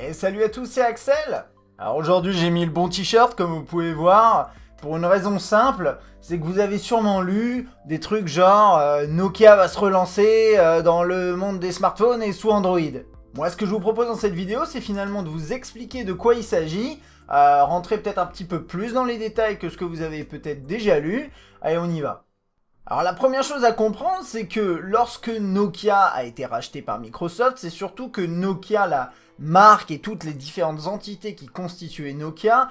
Et salut à tous, c'est Axel. Alors aujourd'hui j'ai mis le bon t-shirt comme vous pouvez voir, pour une raison simple, c'est que vous avez sûrement lu des trucs genre Nokia va se relancer dans le monde des smartphones et sous Android. Moi ce que je vous propose dans cette vidéo c'est finalement de vous expliquer de quoi il s'agit, rentrer peut-être un petit peu plus dans les détails que ce que vous avez peut-être déjà lu. Allez, on y va. Alors la première chose à comprendre, c'est que lorsque Nokia a été racheté par Microsoft, c'est surtout que Nokia, la marque et toutes les différentes entités qui constituaient Nokia,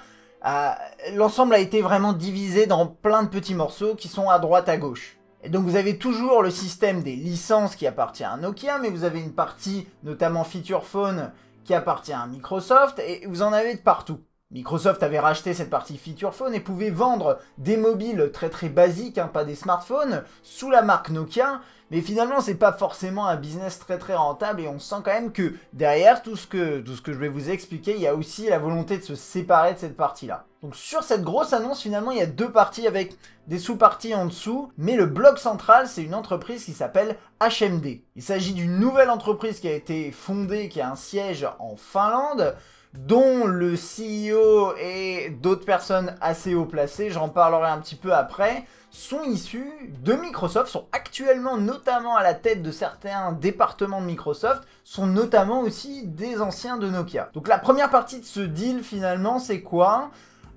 l'ensemble a été vraiment divisé dans plein de petits morceaux qui sont à droite à gauche. Et donc vous avez toujours le système des licences qui appartient à Nokia, mais vous avez une partie, notamment Feature Phone, qui appartient à Microsoft, et vous en avez de partout. Microsoft avait racheté cette partie Feature Phone et pouvait vendre des mobiles très basiques, pas des smartphones, sous la marque Nokia, mais finalement c'est pas forcément un business très rentable et on sent quand même que derrière tout ce que je vais vous expliquer, il y a aussi la volonté de se séparer de cette partie-là. Donc sur cette grosse annonce, finalement il y a deux parties avec des sous-parties en dessous, mais le bloc central c'est une entreprise qui s'appelle HMD. Il s'agit d'une nouvelle entreprise qui a été fondée, qui a un siège en Finlande, dont le CEO et d'autres personnes assez haut placées, j'en parlerai un petit peu après, sont issus de Microsoft, sont actuellement notamment à la tête de certains départements de Microsoft, sont notamment aussi des anciens de Nokia. Donc la première partie de ce deal finalement c'est quoi ?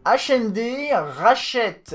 HMD rachète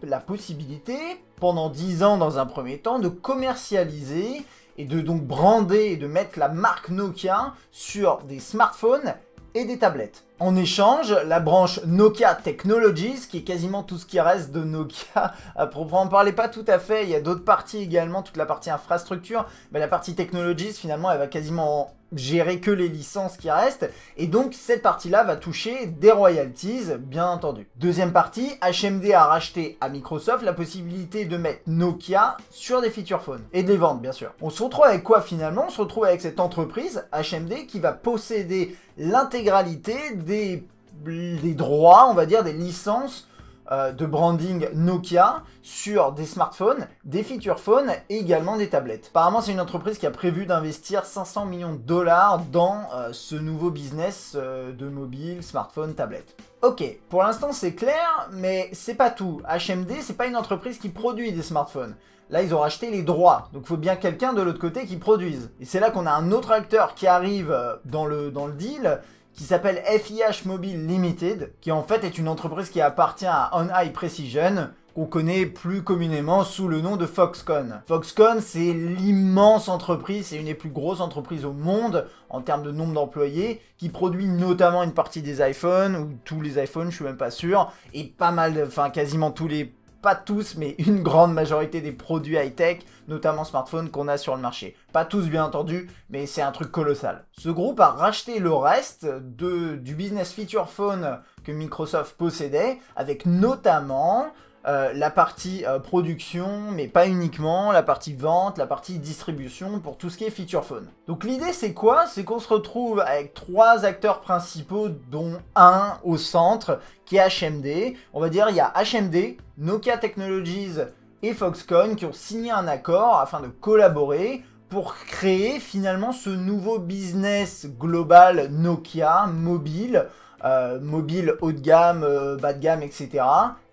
la possibilité, pendant 10 ans dans un premier temps, de commercialiser et de donc brander et de mettre la marque Nokia sur des smartphones et des tablettes. En échange, la branche Nokia Technologies, qui est quasiment tout ce qui reste de Nokia, à proprement parler, pas tout à fait, il y a d'autres parties également, toute la partie infrastructure, mais la partie Technologies, finalement, elle va quasiment gérer que les licences qui restent, et donc cette partie-là va toucher des royalties, bien entendu. Deuxième partie, HMD a racheté à Microsoft la possibilité de mettre Nokia sur des feature phones, et de les vendre, bien sûr. On se retrouve avec quoi finalement ? On se retrouve avec cette entreprise, HMD, qui va posséder l'intégralité des droits, on va dire, des licences de branding Nokia sur des smartphones, des feature phones et également des tablettes. Apparemment, c'est une entreprise qui a prévu d'investir 500 millions de dollars dans ce nouveau business de mobile, smartphone, tablette. Ok, pour l'instant c'est clair, mais c'est pas tout. HMD, c'est pas une entreprise qui produit des smartphones. Là, ils ont racheté les droits, donc il faut bien quelqu'un de l'autre côté qui produise. Et c'est là qu'on a un autre acteur qui arrive dans le deal, qui s'appelle FIH Mobile Limited, qui en fait est une entreprise qui appartient à On High Precision, qu'on connaît plus communément sous le nom de Foxconn. Foxconn, c'est l'immense entreprise, c'est une des plus grosses entreprises au monde en termes de nombre d'employés, qui produit notamment une partie des iPhones, ou tous les iPhones, je suis même pas sûr, et pas mal, enfin quasiment tous les... Pas tous, mais une grande majorité des produits high-tech, notamment smartphones, qu'on a sur le marché. Pas tous, bien entendu, mais c'est un truc colossal. Ce groupe a racheté le reste du business feature phone que Microsoft possédait, avec notamment la partie production, mais pas uniquement, la partie vente, la partie distribution pour tout ce qui est feature phone. Donc l'idée c'est quoi? C'est qu'on se retrouve avec trois acteurs principaux, dont un au centre, qui est HMD. On va dire il y a HMD, Nokia Technologies et Foxconn qui ont signé un accord afin de collaborer pour créer finalement ce nouveau business global Nokia, mobile, mobile haut de gamme, bas de gamme, etc.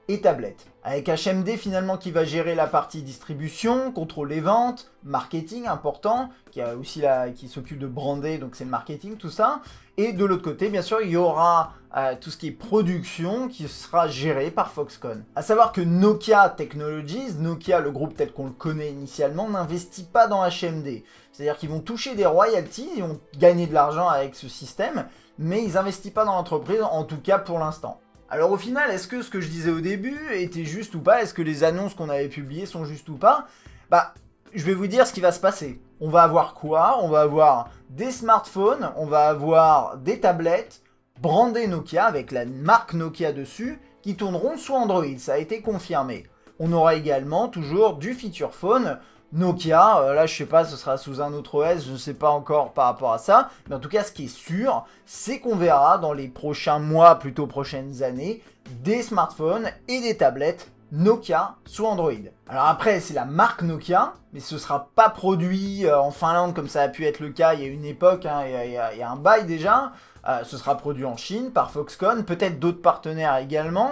et tablettes. Avec HMD finalement qui va gérer la partie distribution, contrôle les ventes, marketing important, qui s'occupe de brander, donc c'est le marketing, tout ça. Et de l'autre côté, bien sûr, il y aura tout ce qui est production qui sera géré par Foxconn. A savoir que Nokia Technologies, Nokia, le groupe tel qu'on le connaît initialement, n'investit pas dans HMD. C'est-à-dire qu'ils vont toucher des royalties, ils vont gagner de l'argent avec ce système, mais ils n'investissent pas dans l'entreprise, en tout cas pour l'instant. Alors au final, est-ce que ce que je disais au début était juste ou pas? Est-ce que les annonces qu'on avait publiées sont justes ou pas? Bah, je vais vous dire ce qui va se passer. On va avoir quoi? On va avoir des smartphones, on va avoir des tablettes brandées Nokia avec la marque Nokia dessus qui tourneront sous Android, ça a été confirmé. On aura également toujours du feature phone Nokia, là je sais pas, ce sera sous un autre OS, je ne sais pas encore par rapport à ça, mais en tout cas ce qui est sûr, c'est qu'on verra dans les prochains mois, plutôt prochaines années, des smartphones et des tablettes Nokia sous Android. Alors après, c'est la marque Nokia, mais ce sera pas produit en Finlande comme ça a pu être le cas il y a une époque, il y a un bail déjà. Ce sera produit en Chine par Foxconn, peut-être d'autres partenaires également.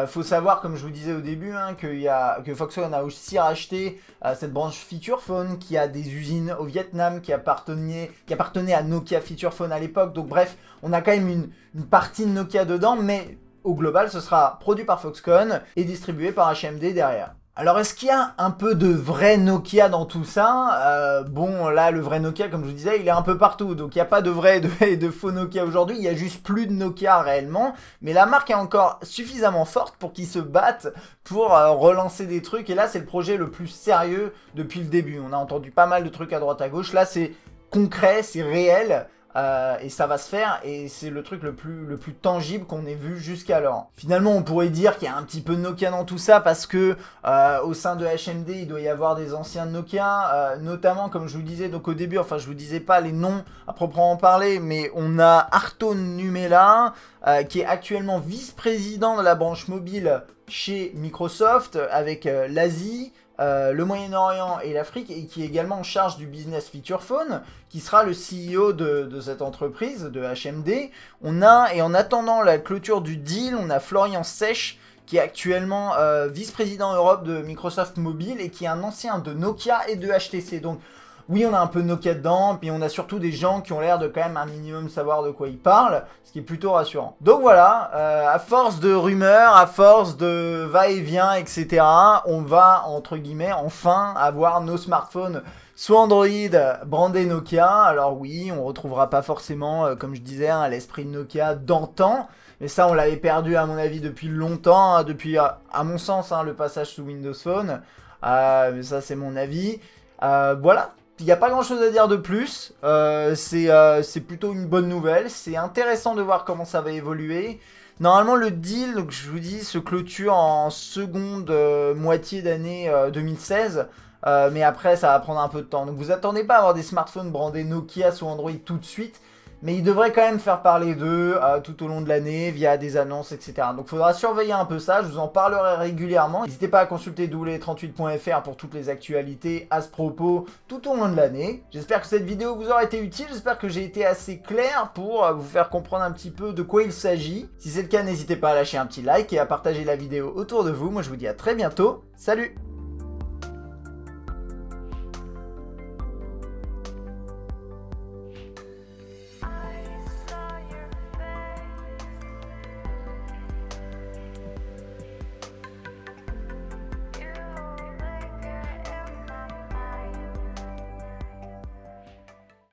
Faut savoir, comme je vous disais au début, hein, que Foxconn a aussi racheté cette branche Feature Phone qui a des usines au Vietnam, qui appartenait à Nokia Feature Phone à l'époque. Donc bref, on a quand même une partie de Nokia dedans, mais au global, ce sera produit par Foxconn et distribué par HMD derrière. Alors, est-ce qu'il y a un peu de vrai Nokia dans tout ça? Bon, là, le vrai Nokia, comme je vous disais, il est un peu partout. Donc, il n'y a pas de vrai et de faux Nokia aujourd'hui. Il y a juste plus de Nokia réellement. Mais la marque est encore suffisamment forte pour qu'ils se battent pour relancer des trucs. Et là, c'est le projet le plus sérieux depuis le début. On a entendu pas mal de trucs à droite à gauche. Là, c'est concret, c'est réel. Et ça va se faire, et c'est le truc le plus tangible qu'on ait vu jusqu'alors. Finalement, on pourrait dire qu'il y a un petit peu de Nokia dans tout ça, parce que au sein de HMD, il doit y avoir des anciens Nokia, notamment, comme je vous disais donc au début, enfin je vous disais pas les noms à proprement parler, mais on a Arto Numela, qui est actuellement vice-président de la branche mobile chez Microsoft, avec l'Asie, le Moyen-Orient et l'Afrique, et qui est également en charge du business Feature Phone, qui sera le CEO de cette entreprise, de HMD. Et en attendant la clôture du deal, on a Florian Sech, qui est actuellement vice-président Europe de Microsoft Mobile, et qui est un ancien de Nokia et de HTC. Donc oui, on a un peu de Nokia dedans, puis on a surtout des gens qui ont l'air de quand même un minimum savoir de quoi ils parlent, ce qui est plutôt rassurant. Donc voilà, à force de rumeurs, à force de va-et-vient, etc., on va, entre guillemets, enfin avoir nos smartphones sous Android brandés Nokia. Alors oui, on retrouvera pas forcément, comme je disais, hein, l'esprit de Nokia d'antan, mais ça, on l'avait perdu, à mon avis, depuis longtemps, hein, depuis, à mon sens, hein, le passage sous Windows Phone. Mais ça, c'est mon avis. Voilà. Il n'y a pas grand chose à dire de plus, c'est plutôt une bonne nouvelle, c'est intéressant de voir comment ça va évoluer. Normalement le deal, donc je vous dis, se clôture en seconde moitié d'année 2016, mais après ça va prendre un peu de temps. Donc vous attendez pas à avoir des smartphones brandés Nokia sous Android tout de suite, mais ils devraient quand même faire parler d'eux tout au long de l'année via des annonces, etc. Donc il faudra surveiller un peu ça, je vous en parlerai régulièrement. N'hésitez pas à consulter doulet38.fr pour toutes les actualités à ce propos tout au long de l'année. J'espère que cette vidéo vous aura été utile, j'espère que j'ai été assez clair pour vous faire comprendre un petit peu de quoi il s'agit. Si c'est le cas, n'hésitez pas à lâcher un petit like et à partager la vidéo autour de vous. Moi je vous dis à très bientôt, salut!